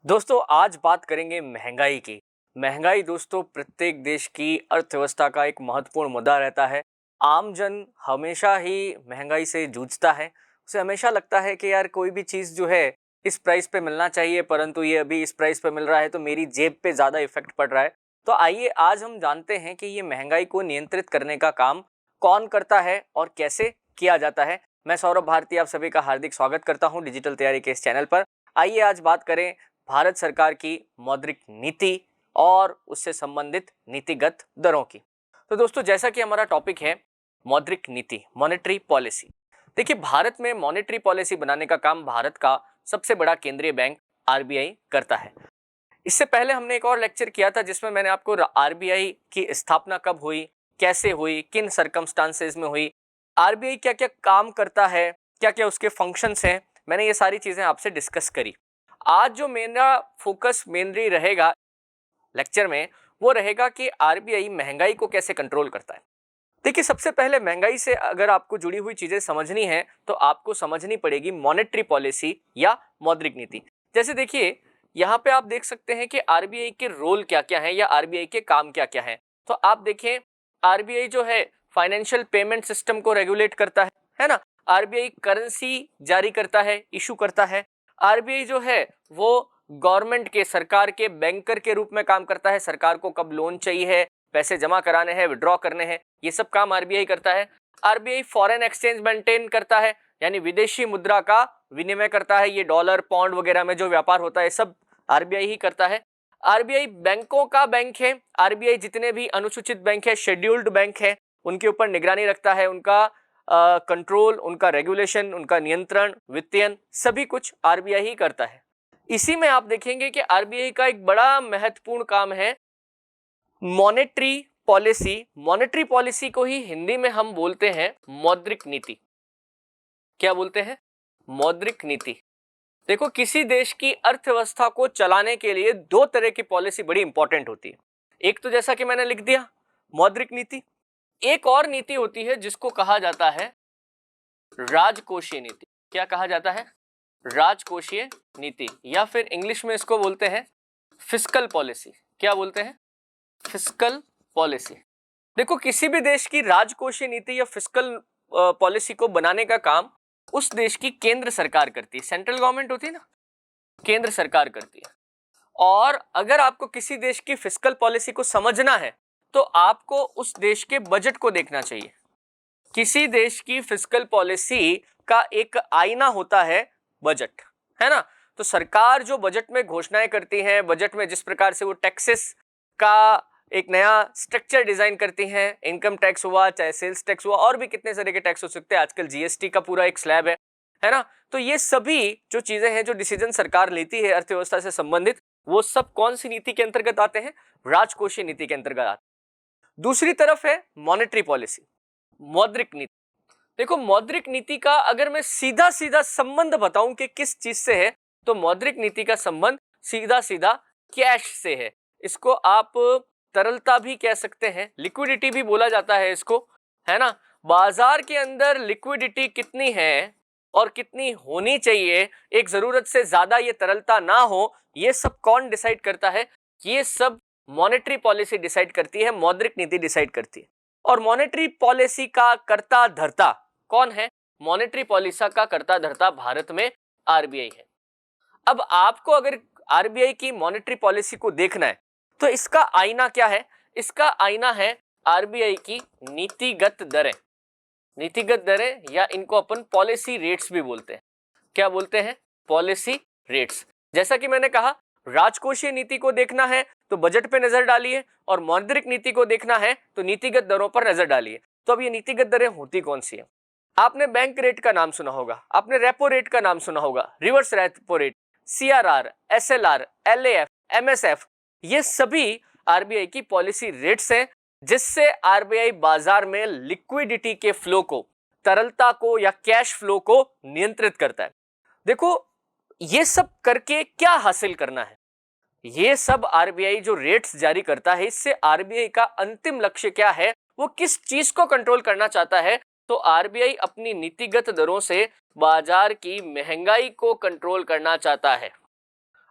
दोस्तों आज बात करेंगे महंगाई की। महंगाई दोस्तों प्रत्येक देश की अर्थव्यवस्था का एक महत्वपूर्ण मुद्दा रहता है। आम जन हमेशा ही महंगाई से जूझता है। उसे हमेशा लगता है कि यार कोई भी चीज़ जो है इस प्राइस पे मिलना चाहिए, परंतु ये अभी इस प्राइस पे मिल रहा है तो मेरी जेब पे ज़्यादा इफेक्ट पड़ रहा है। तो आइए आज हम जानते हैं कि ये महंगाई को नियंत्रित करने का काम कौन करता है और कैसे किया जाता है। मैं सौरभ भारती आप सभी का हार्दिक स्वागत करता हूँ डिजिटल तैयारी के इस चैनल पर। आइए आज बात करें भारत सरकार की मौद्रिक नीति और उससे संबंधित नीतिगत दरों की। तो दोस्तों जैसा कि हमारा टॉपिक है मौद्रिक नीति, मॉनेटरी पॉलिसी। देखिए भारत में मॉनेटरी पॉलिसी बनाने का काम भारत का सबसे बड़ा केंद्रीय बैंक आरबीआई करता है। इससे पहले हमने एक और लेक्चर किया था जिसमें मैंने आपको आरबीआई की स्थापना कब हुई, कैसे हुई, किन सर्कमस्टांसेस में हुई, आरबीआई क्या क्या काम करता है, क्या क्या उसके फंक्शंस हैं, मैंने ये सारी चीजें आपसे डिस्कस करी। आज जो मेरा फोकस मेनली रहेगा लेक्चर में वो रहेगा कि आरबीआई महंगाई को कैसे कंट्रोल करता है। देखिए सबसे पहले महंगाई से अगर आपको जुड़ी हुई चीजें समझनी है तो आपको समझनी पड़ेगी मॉनेटरी पॉलिसी या मौद्रिक नीति। जैसे देखिए यहाँ पे आप देख सकते हैं कि आरबीआई के रोल क्या क्या है या आरबीआई के काम क्या क्या है। तो आप देखें आरबीआई जो है फाइनेंशियल पेमेंट सिस्टम को रेगुलेट करता है ना। आरबीआई करेंसी जारी करता है, इशू करता है। आरबीआई जो है वो गवर्नमेंट के, सरकार के बैंकर के रूप में काम करता है। सरकार को कब लोन चाहिए है, पैसे जमा कराने हैं, विड्रॉ करने हैं, ये सब काम आरबीआई करता है। आरबीआई फॉरेन एक्सचेंज मेंटेन करता है, यानी विदेशी मुद्रा का विनिमय करता है। ये डॉलर पौंड वगैरह में जो व्यापार होता है सब आरबीआई ही करता है। आरबीआई बैंकों का बैंक है। आरबीआई जितने भी अनुसूचित बैंक है, शेड्यूल्ड बैंक है, उनके ऊपर निगरानी रखता है। उनका कंट्रोल, उनका रेगुलेशन, उनका नियंत्रण, वित्तीयन सभी कुछ आरबीआई ही करता है। इसी में आप देखेंगे कि आरबीआई का एक बड़ा महत्वपूर्ण काम है मॉनेटरी पॉलिसी। मॉनेटरी पॉलिसी को ही हिंदी में हम बोलते हैं मौद्रिक नीति। क्या बोलते हैं? मौद्रिक नीति। देखो किसी देश की अर्थव्यवस्था को चलाने के लिए दो तरह की पॉलिसी बड़ी इंपॉर्टेंट होती है। एक तो जैसा कि मैंने लिख दिया मौद्रिक नीति, एक और नीति होती है जिसको कहा जाता है राजकोषीय नीति। क्या कहा जाता है? राजकोषीय नीति, या फिर इंग्लिश में इसको बोलते हैं फिस्कल पॉलिसी। क्या बोलते हैं? Fiscal policy. देखो किसी भी देश की राजकोषीय नीति या फिस्कल पॉलिसी को बनाने का काम उस देश की केंद्र सरकार करती है। सेंट्रल गवर्नमेंट होती है ना, केंद्र सरकार करती है। और अगर आपको किसी देश की फिस्कल पॉलिसी को समझना है तो आपको उस देश के बजट को देखना चाहिए। किसी देश की फिस्कल पॉलिसी का एक आईना होता है बजट, है ना। तो सरकार जो बजट में घोषणाएं करती है, बजट में जिस प्रकार से वो टैक्सेस का एक नया स्ट्रक्चर डिजाइन करती हैं, इनकम टैक्स हुआ, चाहे सेल्स टैक्स हुआ, और भी कितने तरह के टैक्स हो सकते हैं, आजकल जीएसटी का पूरा एक स्लैब है ना। तो ये सभी जो चीजें हैं, जो डिसीजन सरकार लेती है अर्थव्यवस्था से संबंधित, वो सब कौन सी नीति के अंतर्गत आते हैं? राजकोषीय नीति के अंतर्गत आते हैं। दूसरी तरफ है मॉनेटरी पॉलिसी, मौद्रिक नीति। देखो मौद्रिक नीति का अगर मैं सीधा सीधा संबंध बताऊं कि किस चीज से है, तो मौद्रिक नीति का संबंध सीधा सीधा कैश से है। इसको आप तरलता भी कह सकते हैं, लिक्विडिटी भी बोला जाता है इसको, है ना। बाजार के अंदर लिक्विडिटी कितनी है और कितनी होनी चाहिए, एक जरूरत से ज्यादा ये तरलता ना हो, ये सब कौन डिसाइड करता है? ये सब मॉनेटरी पॉलिसी डिसाइड करती है, मौद्रिक नीति डिसाइड करती है। और मॉनेटरी पॉलिसी का कर्ता धर्ता कौन है? मॉनेटरी पॉलिसी का कर्ता धर्ता भारत में आरबीआई है। अब आपको अगर आरबीआई की मॉनेटरी पॉलिसी को देखना है तो इसका आईना क्या है? इसका आईना है आरबीआई की नीतिगत दरें। नीतिगत दरें, या इनको अपन पॉलिसी रेट्स भी बोलते हैं। क्या बोलते हैं? Policy rates. जैसा कि मैंने कहा राजकोषीय नीति को देखना है तो बजट पे नजर डालिए, और मौद्रिक नीति को देखना है तो नीतिगत दरों पर नजर डालिए। तो अब ये नीतिगत दरें होती कौन सी है? आपने बैंक रेट का नाम सुना होगा, आपने रेपो रेट का नाम सुना होगा, reverse repo rate, CRR, SLR, LAF, MSF, ये सभी आरबीआई की पॉलिसी रेट्स हैं जिससे आरबीआई बाजार में लिक्विडिटी के फ्लो को, तरलता को या कैश फ्लो को नियंत्रित करता है। देखो ये सब करके क्या हासिल करना है? ये सब आरबीआई जो रेट्स जारी करता है, इससे आरबीआई का अंतिम लक्ष्य क्या है, वो किस चीज को कंट्रोल करना चाहता है? तो आरबीआई अपनी नीतिगत दरों से बाजार की महंगाई को कंट्रोल करना चाहता है।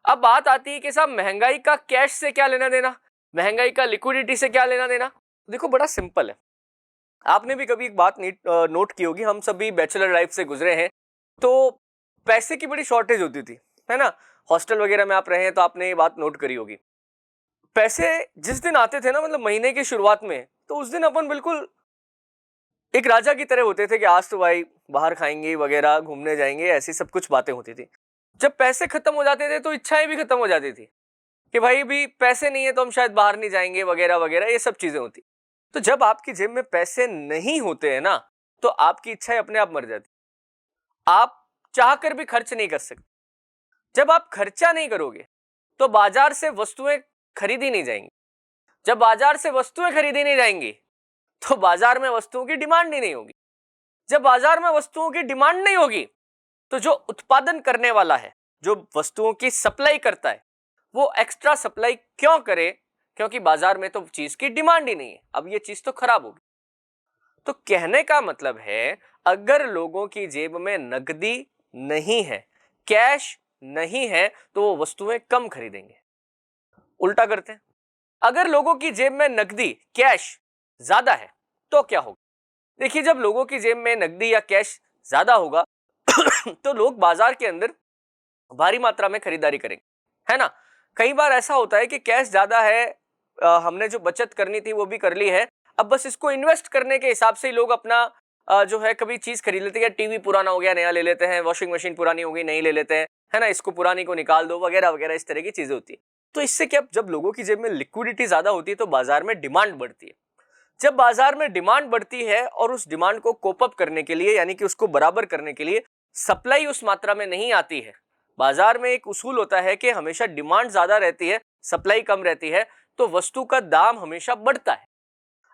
अब बात आती है कि साहब महंगाई का कैश से क्या लेना देना, महंगाई का लिक्विडिटी से क्या लेना देना। देखो बड़ा सिंपल है। आपने भी कभी एक बात नोट की होगी, हम सभी बैचलर लाइफ से गुजरे हैं, तो पैसे की बड़ी शॉर्टेज होती थी, है ना। हॉस्टल वगैरह में आप रहे हैं तो आपने ये बात नोट करी होगी। पैसे जिस दिन आते थे ना, मतलब महीने की शुरुआत में, तो उस दिन अपन बिल्कुल एक राजा की तरह होते थे कि आज तो भाई बाहर खाएंगे वगैरह, घूमने जाएंगे, ऐसी सब कुछ बातें होती थी। जब पैसे खत्म हो जाते थे तो इच्छाएं भी खत्म हो जाती थी कि भाई भी पैसे नहीं है तो हम शायद बाहर नहीं जाएंगे वगैरह वगैरह, ये सब चीजें होती। तो जब आपकी जेब में पैसे नहीं होते हैं ना, तो आपकी इच्छाएं अपने आप मर जाती, आप चाह कर भी खर्च नहीं कर सकते। जब आप खर्चा नहीं करोगे तो बाजार से वस्तुएं खरीदी नहीं जाएंगी। जब बाजार से वस्तुएं खरीदी नहीं जाएंगी तो बाजार में वस्तुओं की डिमांड ही नहीं होगी। जब बाजार में वस्तुओं की डिमांड नहीं होगी तो जो उत्पादन करने वाला है, जो वस्तुओं की सप्लाई करता है, वो एक्स्ट्रा सप्लाई क्यों करे? क्योंकि बाजार में तो चीज की डिमांड ही नहीं है, अब ये चीज तो खराब होगी। तो कहने का मतलब है, अगर लोगों की जेब में नकदी नहीं है, कैश नहीं है, तो वो वस्तुएं कम खरीदेंगे। उल्टा करते हैं, अगर लोगों की जेब में नकदी, कैश ज्यादा है तो क्या होगा? देखिए, जब लोगों की जेब में नकदी या कैश ज्यादा होगा तो लोग बाजार के अंदर भारी मात्रा में खरीदारी करेंगे, है ना। कई बार ऐसा होता है कि कैश ज्यादा है, हमने जो बचत करनी थी वो भी कर ली है, अब बस इसको इन्वेस्ट करने के हिसाब से ही लोग अपना जो है कभी चीज खरीद लेते हैं। टीवी पुराना हो गया नया ले लेते हैं, वॉशिंग मशीन पुरानी हो गई नई ले लेते हैं, है ना, इसको पुरानी को निकाल दो वगैरह वगैरह, इस तरह की चीजें होती है। तो इससे क्या, जब लोगों की जेब में लिक्विडिटी ज्यादा होती है तो बाजार में डिमांड बढ़ती है। जब बाजार में डिमांड बढ़ती है और उस डिमांड को कोप अप करने के लिए, यानी कि उसको बराबर करने के लिए सप्लाई उस मात्रा में नहीं आती है, बाजार में एक उसूल होता है कि हमेशा डिमांड ज्यादा रहती है, सप्लाई कम रहती है, तो वस्तु का दाम हमेशा बढ़ता है।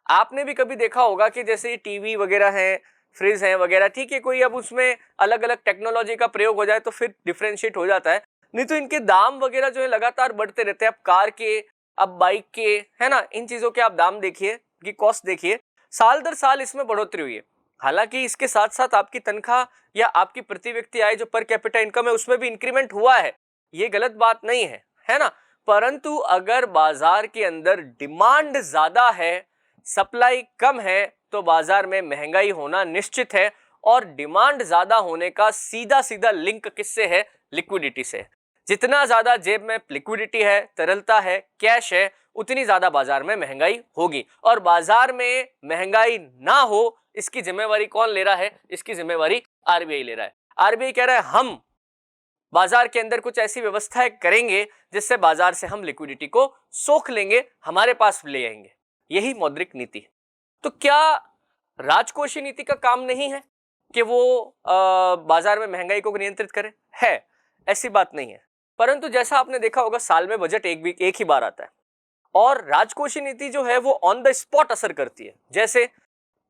आपने भी कभी देखा होगा कि जैसे टीवी वगैरह है, फ्रिज है वगैरह, ठीक है, कोई अब उसमें अलग अलग टेक्नोलॉजी का प्रयोग हो जाए तो फिर डिफरेंशिएट हो जाता है, नहीं तो इनके दाम वगैरह जो है लगातार बढ़ते रहते हैं। अब कार के, अब बाइक के, है ना, इन चीजों के आप दाम देखिए, की कॉस्ट देखिए, साल दर साल इसमें बढ़ोतरी हुई है। हालांकि इसके साथ साथ आपकी तनख्वाह या आपकी प्रति व्यक्ति आय जो पर कैपिटा इनकम है उसमें भी इंक्रीमेंट हुआ है, ये गलत बात नहीं है, है ना। परंतु अगर बाजार के अंदर डिमांड ज्यादा है, सप्लाई कम है, तो बाजार में महंगाई होना निश्चित है। और डिमांड ज्यादा होने का सीधा सीधा लिंक किससे है? लिक्विडिटी से। जितना ज्यादा जेब में लिक्विडिटी है, तरलता है, कैश है, उतनी ज्यादा बाजार में महंगाई होगी। और बाजार में महंगाई ना हो, इसकी जिम्मेवारी कौन ले रहा है? इसकी जिम्मेवारी आरबीआई ले रहा है। आरबीआई कह रहा है हम बाजार के अंदर कुछ ऐसी व्यवस्थाएं करेंगे जिससे बाजार से हम लिक्विडिटी को सोख लेंगे, हमारे पास ले आएंगे। यही मौद्रिक नीति है। तो क्या राजकोषीय नीति का काम नहीं है कि वो बाजार में महंगाई को नियंत्रित करे? है, ऐसी बात नहीं है। परंतु जैसा आपने देखा होगा, साल में बजट एक ही बार आता है और राजकोषीय नीति जो है वो ऑन द स्पॉट असर करती है। जैसे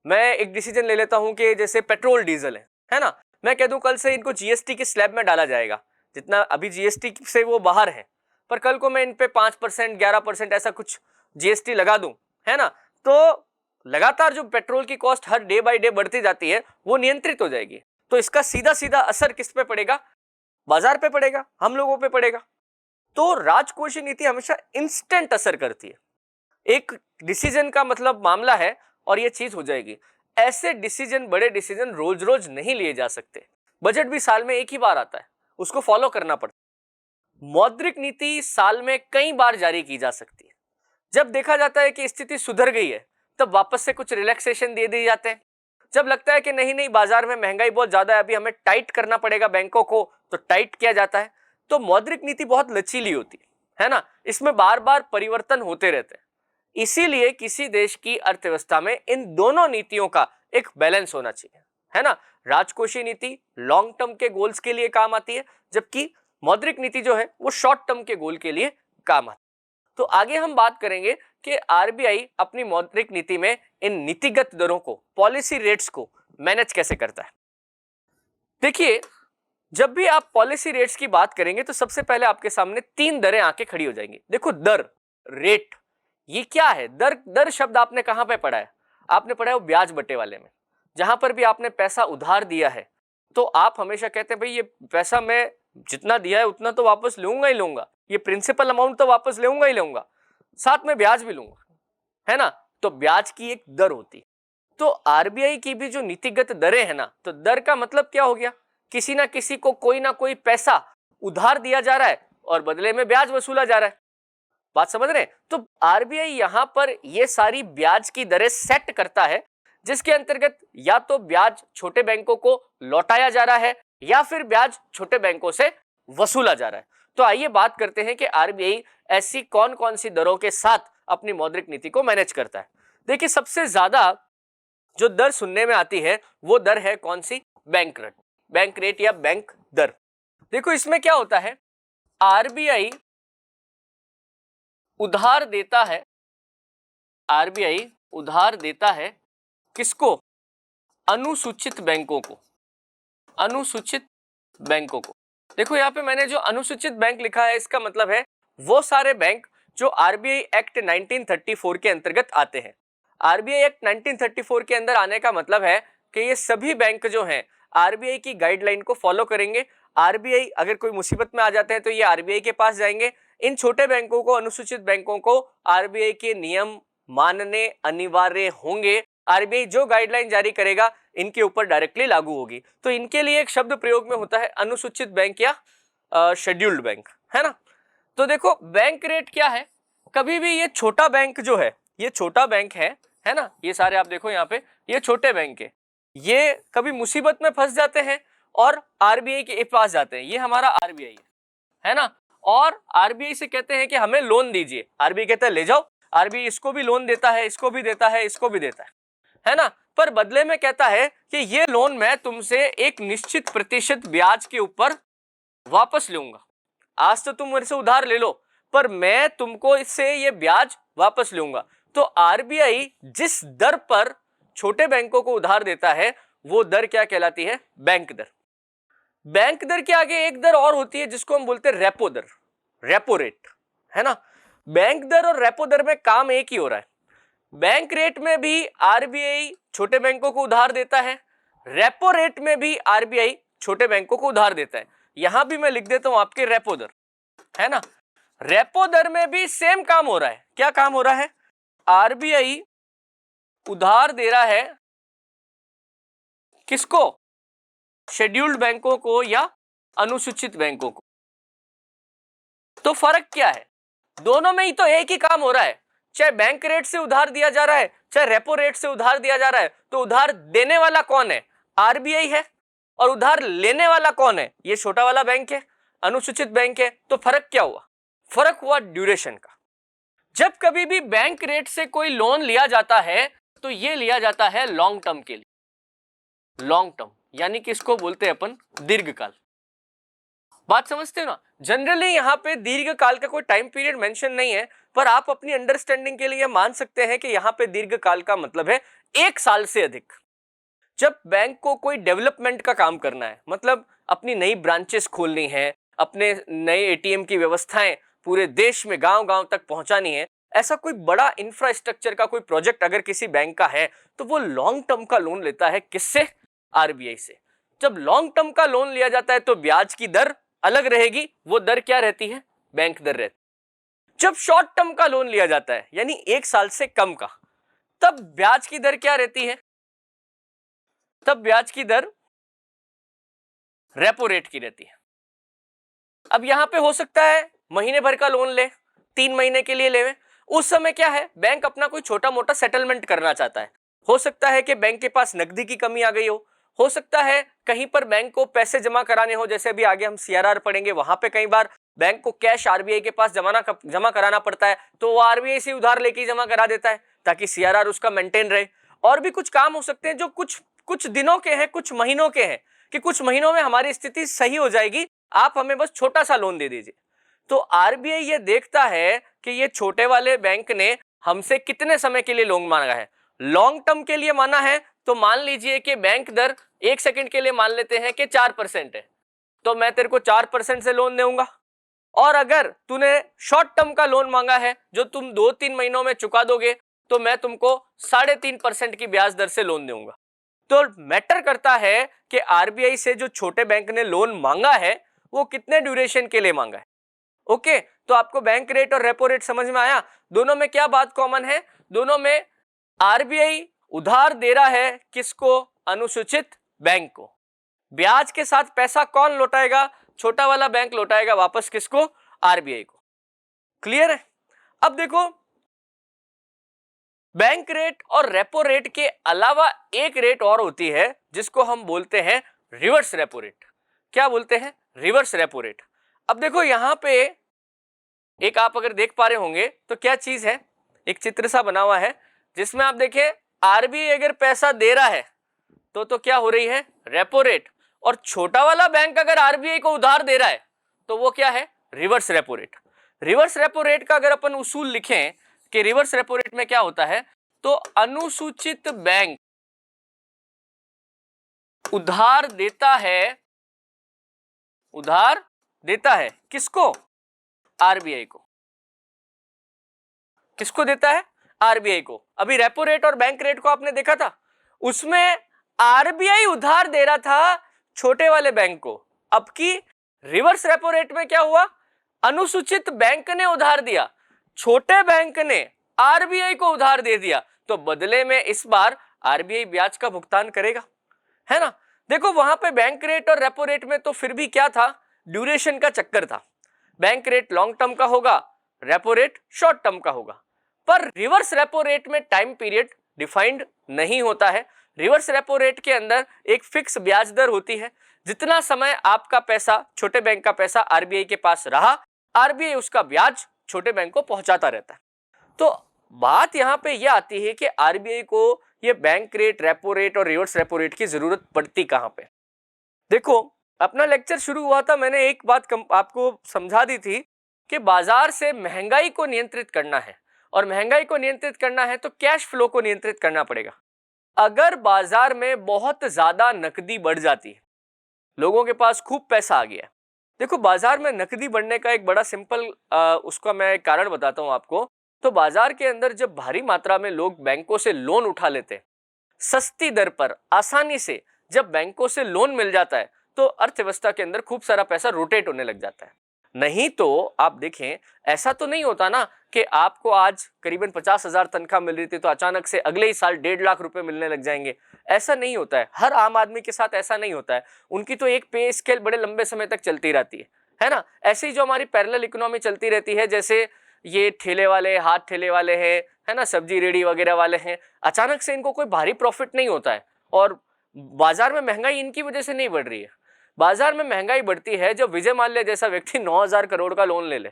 मैं एक डिसीजन ले लेता हूं कि जैसे पेट्रोल डीजल है ना, मैं कह दूं कल से इनको जीएसटी के स्लैब में डाला जाएगा, जितना अभी जीएसटी से वो बाहर है, पर कल को मैं इन पे 5% 11% ऐसा कुछ जीएसटी लगा दूं, है ना, तो लगातार जो पेट्रोल की cost her day by day बढ़ती जाती है वो नियंत्रित हो जाएगी। तो इसका सीधा सीधा असर किस पे पड़ेगा? बाजार पे पड़ेगा, हम लोगों पे पड़ेगा। तो राजकोषीय नीति हमेशा इंस्टेंट असर करती है। एक डिसीजन का मतलब मामला है और ये चीज हो जाएगी। ऐसे डिसीजन, बड़े डिसीजन रोज रोज नहीं लिए जा सकते। बजट भी साल में एक ही बार आता है, उसको फॉलो करना पड़ता है। मौद्रिक नीति साल में कई बार जारी की जा सकती है। जब देखा जाता है कि स्थिति सुधर गई है तब वापस से कुछ रिलैक्सेशन दे दिए जाते हैं। जब लगता है कि नहीं नहीं बाजार में महंगाई बहुत ज्यादा है, अभी हमें टाइट करना पड़ेगा बैंकों को, तो टाइट किया जाता है। तो मौद्रिक नीति बहुत लचीली होती है ना, इसमें बार बार परिवर्तन होते रहते हैं। इसीलिए किसी देश की अर्थव्यवस्था में इन दोनों नीतियों का एक बैलेंस होना चाहिए, है ना। राजकोषीय नीति लॉन्ग टर्म के गोल्स के लिए काम आती है, जबकि मौद्रिक नीति जो है वो शॉर्ट टर्म के गोल के लिए काम आती है। तो आगे हम बात करेंगे कि आरबीआई अपनी मौद्रिक नीति में इन नीतिगत दरों को, पॉलिसी रेट्स को मैनेज कैसे करता है। देखिए, जब भी आप पॉलिसी रेट्स की बात करेंगे तो सबसे पहले आपके सामने 3 दरें आके खड़ी हो जाएंगी। देखो, दर, रेट, ये क्या है? दर, दर शब्द आपने कहां पे पढ़ा है? आपने पढ़ा है वो ब्याज बटे वाले में। जहां पर भी आपने पैसा उधार दिया है तो आप हमेशा कहते हैं भाई ये पैसा मैं जितना दिया है उतना तो वापस लूंगा ही लूंगा, ये प्रिंसिपल अमाउंट तो वापस लूंगा ही लूंगा, साथ में ब्याज भी लूंगा, है ना। तो ब्याज की एक दर होती। तो आरबीआई की भी जो नीतिगत दरें है ना, तो दर का मतलब क्या हो गया, किसी ना किसी को कोई ना कोई पैसा उधार दिया जा रहा है और बदले में ब्याज वसूला जा रहा है। बात समझ रहे हैं? तो आरबीआई यहां पर ये सारी ब्याज की दरें सेट करता है, जिसके अंतर्गत या तो ब्याज छोटे बैंकों को लौटाया जा रहा है या फिर ब्याज छोटे बैंकों से वसूला जा रहा है। तो आइए बात करते हैं कि आरबीआई ऐसी कौन कौन सी दरों के साथ अपनी मौद्रिक नीति को मैनेज करता है। देखिए, सबसे ज्यादा जो दर सुनने में आती है वो दर है कौन सी, बैंक रेट या बैंक दर। देखो, इसमें क्या होता है, आरबीआई उधार देता है, आरबीआई उधार देता है किसको, अनुसूचित बैंकों को, अनुसूचित बैंकों को। देखो, यहां पे मैंने जो अनुसूचित बैंक लिखा है, इसका मतलब है वो सारे बैंक जो आरबीआई एक्ट 1934 के अंतर्गत आते हैं। आरबीआई एक्ट 1934 के अंदर आने का मतलब है कि ये सभी बैंक जो हैं आरबीआई की गाइडलाइन को फॉलो करेंगे। आरबीआई अगर कोई मुसीबत में आ जाते हैं तो ये आरबीआई के पास जाएंगे। इन छोटे बैंकों को, अनुसूचित बैंकों को आरबीआई के नियम मानने अनिवार्य होंगे। आरबीआई जो गाइडलाइन जारी करेगा इनके ऊपर डायरेक्टली लागू होगी। तो इनके लिए एक शब्द प्रयोग में होता है अनुसूचित बैंक या शेड्यूल्ड बैंक, है ना। तो देखो, बैंक रेट क्या है, कभी भी ये छोटा बैंक जो है, ये छोटा बैंक है ना, ये सारे आप देखो यहाँ पे, ये छोटे बैंक है, ये कभी मुसीबत में फंस जाते हैं और आरबीआई के पास जाते हैं। ये हमारा आरबीआई है ना, और आरबीआई से कहते हैं कि हमें लोन दीजिए। आरबीआई कहता है ले जाओ। आरबीआई इसको भी लोन देता है, इसको भी देता है, इसको भी देता है ना, पर बदले में कहता है कि ये लोन मैं तुमसे एक निश्चित प्रतिशत ब्याज के ऊपर वापस लूंगा। आज तो तुम मेरे से उधार ले लो, पर मैं तुमको इससे ये ब्याज वापस लूंगा। तो आरबीआई जिस दर पर छोटे बैंकों को उधार देता है वो दर क्या कहलाती है, बैंक दर। बैंक दर के आगे एक दर और होती है जिसको हम बोलते हैं रेपो दर, रेपो रेट, है ना। बैंक दर और रेपो दर में काम एक ही हो रहा है। बैंक रेट में भी आरबीआई छोटे बैंकों को उधार देता है, रेपो रेट में भी आरबीआई छोटे बैंकों को उधार देता है। यहां भी मैं लिख देता हूं आपके रेपो दर, है ना। रेपो दर में भी सेम काम हो रहा है। क्या काम हो रहा है, आरबीआई उधार दे रहा है किसको, शेड्यूल्ड बैंकों को या अनुसूचित बैंकों को। तो फर्क क्या है, दोनों में ही तो एक ही काम हो रहा है। चाहे बैंक रेट से उधार दिया जा रहा है, चाहे रेपो रेट से उधार दिया जा रहा है, तो उधार देने वाला कौन है, आरबीआई है, और उधार लेने वाला कौन है, ये छोटा वाला बैंक है, अनुसूचित बैंक है। तो फर्क क्या हुआ, फर्क हुआ ड्यूरेशन का। जब कभी भी बैंक रेट से कोई लोन लिया जाता है तो ये लिया जाता है लॉन्ग टर्म के लिए, लॉन्ग टर्म यानी कि इसको बोलते हैं अपन दीर्घकाल। बात समझते हो ना। जनरली यहाँ पे दीर्घकाल का कोई टाइम पीरियड मेंशन नहीं है, पर आप अपनी अंडरस्टैंडिंग के लिए मान सकते हैं कि यहाँ पे दीर्घकाल का मतलब है 1 साल से अधिक। जब बैंक को कोई डेवलपमेंट का काम करना है, मतलब अपनी नई ब्रांचेस खोलनी है, अपने नए एटीएम की व्यवस्थाएं पूरे देश में गांव-गांव तक पहुंचानी है, ऐसा कोई बड़ा इंफ्रास्ट्रक्चर का कोई प्रोजेक्ट अगर किसी बैंक का है तो वो लॉन्ग टर्म का लोन लेता है। किससे, आरबीआई से। जब लॉन्ग टर्म का लोन लिया जाता है तो ब्याज की दर अलग रहेगी, वो दर क्या रहती है, बैंक दर रहती है। जब शॉर्ट टर्म का लोन लिया जाता है यानी 1 साल से कम का, तब ब्याज की दर क्या रहती है, तब ब्याज की दर रेपो रेट की रहती है। अब यहां पे हो सकता है महीने भर का लोन ले, 3 महीने के लिए ले, उस समय क्या है, बैंक अपना कोई छोटा मोटा सेटलमेंट करना चाहता है। हो सकता है कि बैंक के पास नकदी की कमी आ गई हो सकता है कहीं पर बैंक को पैसे जमा कराने हो, जैसे अभी आगे हम सीआरआर पढ़ेंगे, वहां पे कई बार बैंक को कैश आरबीआई के पास जमा कराना पड़ता है, तो वो आरबीआई से उधार लेके जमा करा देता है ताकि सीआरआर उसका मेंटेन रहे। और भी कुछ काम हो सकते हैं जो कुछ दिनों के हैं, कुछ महीनों के हैं, कि कुछ महीनों में हमारी स्थिति सही हो जाएगी, आप हमें बस छोटा सा लोन दे दीजिए। तो आरबीआई ये देखता है कि ये छोटे वाले बैंक ने हमसे कितने समय के लिए लोन मांगा है। लॉन्ग टर्म के लिए माना है तो मान लीजिए कि बैंक दर 1 सेकंड के लिए मान लेते हैं कि 4% है, तो मैं तेरे को 4% से लोन दूंगा। और अगर तूने शॉर्ट टर्म का लोन मांगा है जो तुम 2-3 महीनों में चुका दोगे, तो मैं तुमको 3.5% की ब्याज दर से लोन दूंगा। तो मैटर करता है कि आरबीआई से जो छोटे बैंक ने लोन मांगा है वो कितने ड्यूरेशन के लिए मांगा है। ओके, तो आपको बैंक रेट और रेपो रेट समझ में आया। दोनों में क्या बात कॉमन है, दोनों में आरबीआई उधार दे रहा है किसको, अनुसूचित बैंक को। ब्याज के साथ पैसा कौन लौटाएगा, छोटा वाला बैंक लौटाएगा वापस किसको, आरबीआई को। क्लियर है। अब देखो बैंक रेट और रेपो रेट के अलावा एक रेट और होती है जिसको हम बोलते हैं रिवर्स रेपो रेट। क्या बोलते हैं, रिवर्स रेपो रेट। अब देखो यहां पे एक आप अगर देख पा रहे होंगे तो क्या चीज है, एक चित्र सा बना हुआ है जिसमें आप देखें आरबीआई अगर पैसा दे रहा है तो क्या हो रही है, रेपो रेट, और छोटा वाला बैंक अगर आरबीआई को उधार दे रहा है तो वो क्या है, reverse repo rate. Reverse repo rate का अगर अपन उसूल लिखें कि रिवर्स रेपो रेट में क्या होता है, तो अनुसूचित बैंक उधार देता है किसको, आरबीआई को। किसको देता है, आरबीआई को। अभी रेपो रेट और बैंक रेट को आपने देखा था, उसमें आरबीआई उधार दे रहा था छोटे वाले बैंक को। अब की रिवर्स रेपो रेट में क्या हुआ, अनुसूचित बैंक ने उधार दिया, छोटे बैंक ने आरबीआई को उधार दे दिया, तो बदले में इस बार आरबीआई ब्याज का भुगतान करेगा, है ना। देखो वहां पे बैंक रेट और रेपो रेट में तो फिर भी क्या था, ड्यूरेशन का चक्कर था। बैंक रेट लॉन्ग टर्म का होगा, रेपो रेट शॉर्ट टर्म का होगा। पर रिवर्स रेपो रेट में टाइम पीरियड डिफाइंड नहीं होता है। रिवर्स रेपो रेट के अंदर एक फिक्स ब्याज दर होती है, जितना समय आपका पैसा, छोटे बैंक का पैसा आरबीआई के पास रहा, आरबीआई उसका ब्याज छोटे बैंक को पहुंचाता रहता है। तो बात यहां पे यह आती है कि आरबीआई को ये बैंक रेट, रेपो रेट और रिवर्स रेपो रेट की जरूरत पड़ती कहां पे। देखो अपना लेक्चर शुरू हुआ था, मैंने एक बात आपको समझा दी थी कि बाजार से महंगाई को नियंत्रित करना है, और महंगाई को नियंत्रित करना है तो कैश फ्लो को नियंत्रित करना पड़ेगा। अगर बाजार में बहुत ज्यादा नकदी बढ़ जाती है, लोगों के पास खूब पैसा आ गया है। देखो बाजार में नकदी बढ़ने का एक बड़ा सिंपल उसका मैं कारण बताता हूं आपको। तो बाजार के अंदर जब भारी मात्रा में लोग बैंकों से लोन उठा लेते हैं, सस्ती दर पर आसानी से जब बैंकों से लोन मिल जाता है, तो अर्थव्यवस्था के अंदर खूब सारा पैसा रोटेट होने लग जाता है। नहीं तो आप देखें, ऐसा तो नहीं होता ना कि आपको आज करीबन 50,000 तनख्वाह मिल रही थी तो अचानक से अगले ही साल 1.5 लाख रुपए मिलने लग जाएंगे। ऐसा नहीं होता है, हर आम आदमी के साथ ऐसा नहीं होता है। उनकी तो एक पे स्केल बड़े लंबे समय तक चलती रहती है ना। ऐसे ही जो हमारी पैरेलल इकोनॉमी चलती रहती है, जैसे ये ठेले वाले, हाथ ठेले वाले हैं, है ना, सब्जी रेडी वगैरह वाले हैं, अचानक से इनको कोई भारी प्रॉफिट नहीं होता है, और बाजार में महंगाई इनकी वजह से नहीं बढ़ रही है। बाजार में महंगाई बढ़ती है जब विजय माल्या जैसा व्यक्ति 9,000 करोड़ का लोन ले ले,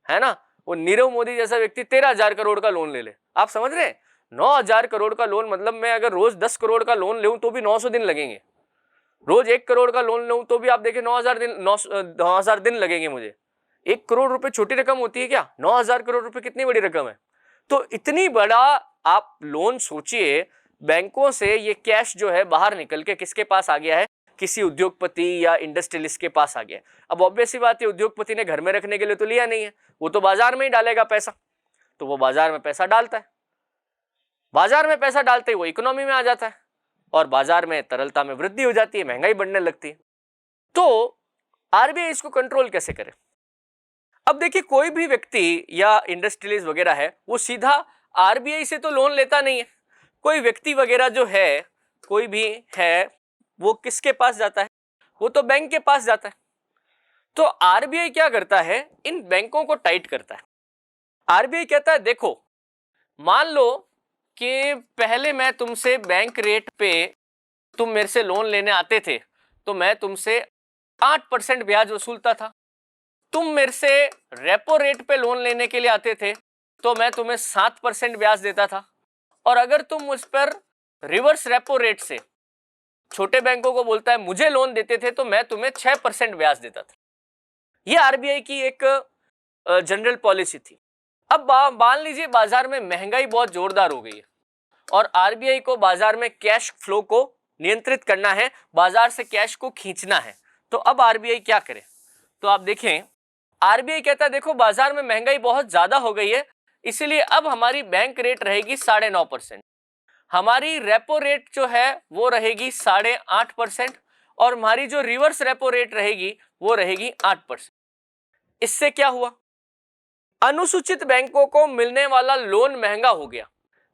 है ना, वो नीरव मोदी जैसा व्यक्ति 13,000 करोड़ का लोन ले ले। आप समझ रहे हैं, 9,000 करोड़ का लोन, मतलब मैं अगर रोज 10 करोड़ का लोन लूं तो भी 900 दिन लगेंगे। रोज 1 करोड़ का लोन लूं तो भी आप देखें 9,000 दिन लगेंगे मुझे। 1 करोड़ रुपए छोटी रकम होती है क्या, 9,000 करोड़ रुपए कितनी बड़ी रकम है। तो इतनी बड़ा आप लोन सोचिए, बैंकों से ये कैश जो है बाहर निकल के किसके पास आ गया है, किसी उद्योगपति या इंडस्ट्रियलिस्ट के पास आ गया। अब ऑब्वियस सी बात है, उद्योगपति ने घर में रखने के लिए तो लिया नहीं है, वो तो बाजार में ही डालेगा पैसा। तो वो बाजार में पैसा डालता है, बाजार में पैसा डालते ही वो इकोनॉमी में आ जाता है, और बाजार में तरलता में वृद्धि हो जाती है, महंगाई बढ़ने लगती है। तो आरबीआई इसको कंट्रोल कैसे करे। अब देखिए, कोई भी व्यक्ति या इंडस्ट्रियलिस्ट वगैरह है, वो सीधा आरबीआई से तो लोन लेता नहीं है। कोई व्यक्ति वगैरह जो है, कोई भी है, वो किसके पास जाता है, वो तो बैंक के पास जाता है। तो आरबीआई क्या करता है, इन बैंकों को टाइट करता है। आरबीआई कहता है देखो, मान लो कि पहले मैं तुमसे बैंक रेट पे, तुम मेरे से लोन लेने आते थे तो मैं तुमसे 8% ब्याज वसूलता था। तुम मेरे से रेपो रेट पे लोन लेने के लिए आते थे तो मैं तुम्हें 7% ब्याज देता था, और अगर तुम उस पर रिवर्स रेपो रेट से छोटे बैंकों को बोलता है मुझे लोन देते थे तो मैं तुम्हें 6% ब्याज देता था। यह आरबीआई की एक जनरल पॉलिसी थी। अब मान लीजिए बाजार में महंगाई बहुत जोरदार हो गई है, और आरबीआई को बाजार में कैश फ्लो को नियंत्रित करना है, बाजार से कैश को खींचना है। तो अब आरबीआई क्या करे, तो आप देखें, आरबीआई कहता है देखो बाजार में महंगाई बहुत ज्यादा हो गई है, इसीलिए अब हमारी बैंक रेट रहेगी 9.5%, हमारी रेपो रेट जो है वो रहेगी 8.5%, और हमारी जो रिवर्स रेपो रेट रहेगी वो रहेगी 8%। इससे क्या हुआ, अनुसूचित बैंकों को मिलने वाला लोन महंगा हो गया।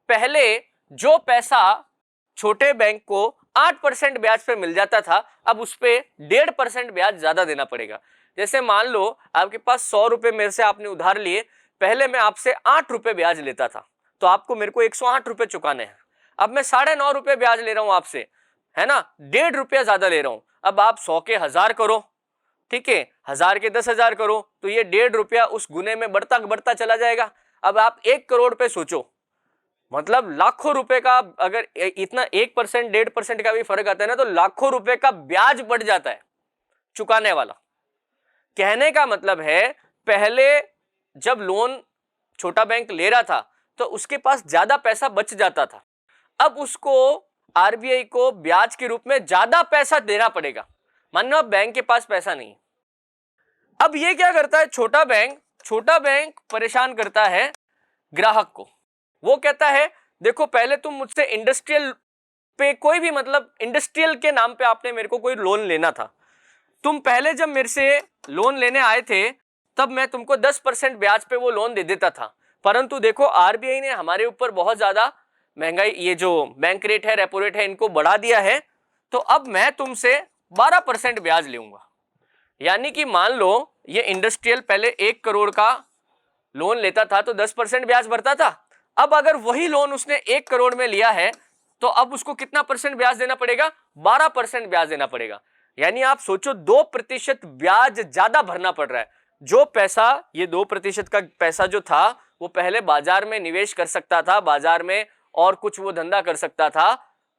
पहले जो पैसा छोटे बैंक को 8% ब्याज पे मिल जाता था, अब उस पे 1.5% ब्याज ज्यादा देना पड़ेगा। जैसे मान लो आपके पास 100 रुपए मेरे से आपने उधार लिए, पहले मैं आपसे 8 रुपए ब्याज लेता था, तो आपको मेरे को 108 रुपए चुकाने हैं। अब मैं 9.5 रुपए ब्याज ले रहा हूं आपसे, है ना, 1.5 रुपया ज्यादा ले रहा हूं। अब आप 100 के 1000 करो, ठीक है, 1000 के 10,000 करो, तो ये 1.5 रुपया उस गुने में बढ़ता बढ़ता चला जाएगा। अब आप 1 करोड़ पे सोचो, मतलब लाखों रुपए का, अगर इतना 1% 1.5% का भी फर्क आता है ना, तो लाखों रुपए का ब्याज बढ़ जाता है चुकाने वाला। कहने का मतलब है, पहले जब लोन छोटा बैंक ले रहा था तो उसके पास ज्यादा पैसा बच जाता था, अब उसको आरबीआई को ब्याज के रूप में ज्यादा पैसा देना पड़ेगा। मान लो अब बैंक के पास पैसा नहीं, अब ये क्या करता है, छोटा बैंक परेशान करता है ग्राहक को। वो कहता है देखो, पहले तुम मुझसे इंडस्ट्रियल पे कोई भी, मतलब इंडस्ट्रियल के नाम पे आपने मेरे को कोई लोन लेना था, तुम पहले जब मेरे से लोन लेने आए थे तब मैं तुमको 10% ब्याज पे वो लोन दे देता था, परंतु देखो आरबीआई ने हमारे ऊपर बहुत ज्यादा महंगाई, ये जो बैंक रेट है, रेपो रेट है, इनको बढ़ा दिया है, तो अब मैं तुमसे 12% ब्याज लूंगा। यानी कि मान लो ये इंडस्ट्रियल पहले 1 करोड़ का लोन लेता था तो 10% ब्याज भरता था, अब अगर वही लोन उसने 1 करोड़ में लिया है तो अब उसको कितना परसेंट ब्याज देना पड़ेगा, 12% ब्याज देना पड़ेगा। यानी आप सोचो 2% ब्याज ज्यादा भरना पड़ रहा है। जो पैसा, ये 2% का पैसा जो था वो पहले बाजार में निवेश कर सकता था, बाजार में और कुछ वो धंधा कर सकता था,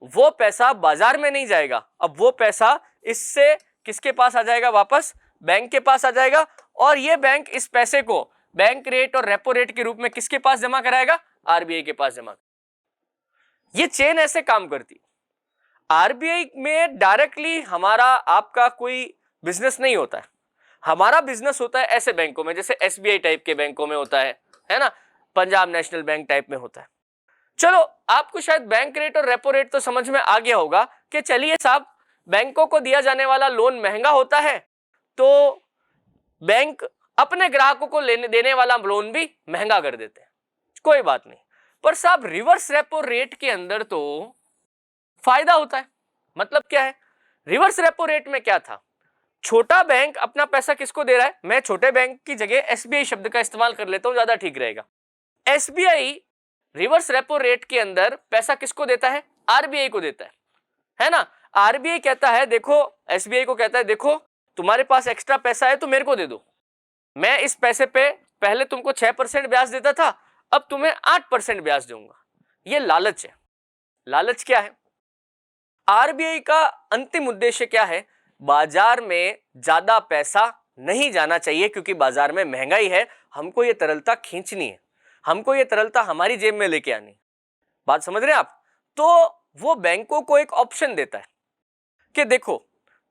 वो पैसा बाजार में नहीं जाएगा, अब वो पैसा इससे किसके पास आ जाएगा, वापस बैंक के पास आ जाएगा, और ये बैंक इस पैसे को बैंक रेट और रेपो रेट के रूप में किसके पास जमा कराएगा, आरबीआई के पास जमा। ये चेन ऐसे काम करती। आरबीआई में डायरेक्टली हमारा आपका कोई बिजनेस नहीं होता है, हमारा बिजनेस होता है ऐसे बैंकों में, जैसे एसबीआई टाइप के बैंकों में होता है ना, पंजाब नेशनल बैंक टाइप में होता है। चलो आपको शायद बैंक रेट और रेपो रेट तो समझ में आ गया होगा कि चलिए साहब, बैंकों को दिया जाने वाला लोन महंगा होता है तो बैंक अपने ग्राहकों को लेने देने वाला लोन भी महंगा कर देते हैं, कोई बात नहीं। पर साहब रिवर्स रेपो रेट के अंदर तो फायदा होता है। मतलब क्या है, रिवर्स रेपो रेट में क्या था, छोटा बैंक अपना पैसा किसको दे रहा है, मैं छोटे बैंक की जगह एसबीआई शब्द का इस्तेमाल कर लेता हूं, ज्यादा ठीक रहेगा। एसबीआई रिवर्स रेपो रेट के अंदर पैसा किसको देता है, आरबीआई को देता है ना। आरबीआई कहता है देखो, एसबीआई को कहता है देखो तुम्हारे पास एक्स्ट्रा पैसा है तो मेरे को दे दो, मैं इस पैसे पे पहले तुमको 6% ब्याज देता था, अब तुम्हें 8% ब्याज दूंगा। ये लालच है। लालच क्या है, आरबीआई का अंतिम उद्देश्य क्या है, बाजार में ज्यादा पैसा नहीं जाना चाहिए क्योंकि बाजार में महंगाई है, हमको ये तरलता खींचनी है, हमको ये तरलता हमारी जेब में लेके आनी। बात समझ रहे हैं आप। तो वो बैंकों को एक ऑप्शन देता है कि देखो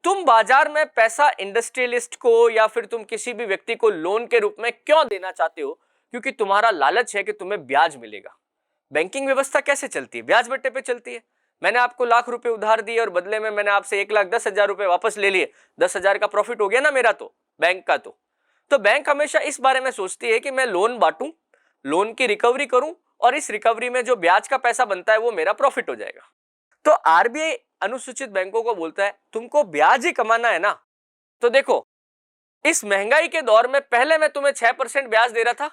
तुम बाजार में पैसा इंडस्ट्रियलिस्ट को या फिर तुम किसी भी व्यक्ति को लोन के रूप में क्यों देना चाहते हो, क्योंकि तुम्हारा लालच है कि तुम्हें ब्याज मिलेगा। बैंकिंग व्यवस्था कैसे चलती है, ब्याज बट्टे पे चलती है। मैंने आपको लाख रुपए उधार दिए और बदले में मैंने आपसे 1,10,000 रुपए वापस ले लिए, 10,000 का प्रॉफिट हो गया ना मेरा, तो बैंक का। तो बैंक हमेशा इस बारे में सोचती है कि मैं लोन बांटूं, लोन की रिकवरी करूं और इस रिकवरी में जो ब्याज का पैसा बनता है वो मेरा प्रॉफिट हो जाएगा। तो आरबीआई अनुसूचित बैंकों को बोलता है तुमको ब्याज ही कमाना है ना, तो देखो इस महंगाई के दौर में पहले मैं तुम्हें 6% ब्याज दे रहा था,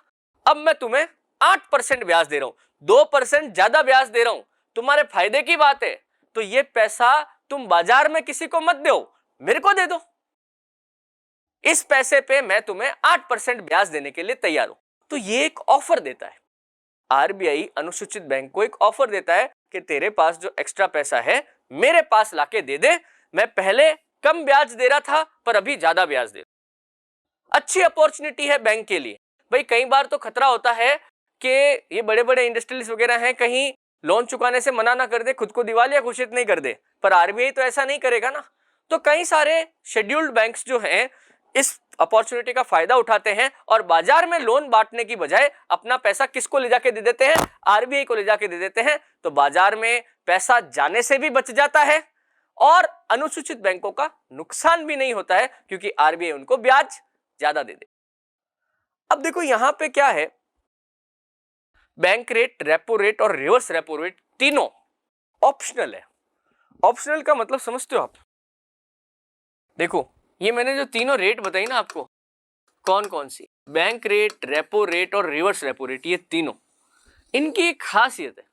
अब मैं तुम्हें 8% ब्याज दे रहा हूं, 2% ज्यादा ब्याज दे रहा हूं, तुम्हारे फायदे की बात है। तो ये पैसा तुम बाजार में किसी को मत दो, मेरे को दे दो, इस पैसे पे मैं तुम्हें 8% ब्याज देने के लिए तैयार हूं। तो ये एक ऑफर देता है, आरबीआई अनुसूचित बैंक को एक ऑफर देता है कि तेरे पास जो एक्स्ट्रा पैसा है मेरे पास लाके दे दे, मैं पहले कम ब्याज दे रहा था पर अभी ज्यादा ब्याज दे। अच्छी अपॉर्चुनिटी है बैंक के लिए। भाई कई बार तो खतरा होता है कि ये बड़े बड़े इंडस्ट्रियलिस्ट वगैरह हैं, कहीं लोन चुकाने से मना ना कर दे, खुद को दिवालिया घोषित नहीं कर दे, पर आरबीआई तो ऐसा नहीं करेगा ना। तो कई सारे शेड्यूल्ड बैंक्स जो हैं इस अपॉर्चुनिटी का फायदा उठाते हैं और बाजार में लोन बांटने की बजाय अपना पैसा किसको ले जाके दे देते हैं, आरबीआई को ले जाके दे देते हैं। तो बाजार में पैसा जाने से भी बच जाता है और अनुसूचित बैंकों का नुकसान भी नहीं होता है क्योंकि आरबीआई उनको ब्याज ज्यादा दे दे। अब देखो यहां पे क्या है, बैंक रेट, रेपो रेट और रिवर्स रेपो रेट तीनों ऑप्शनल है। ऑप्शनल का मतलब समझते हो आप? देखो ये मैंने जो तीनों रेट बताई ना आपको, कौन कौन सी, बैंक रेट, रेपो रेट और रिवर्स रेपो रेट, ये तीनों, इनकी एक खासियत है।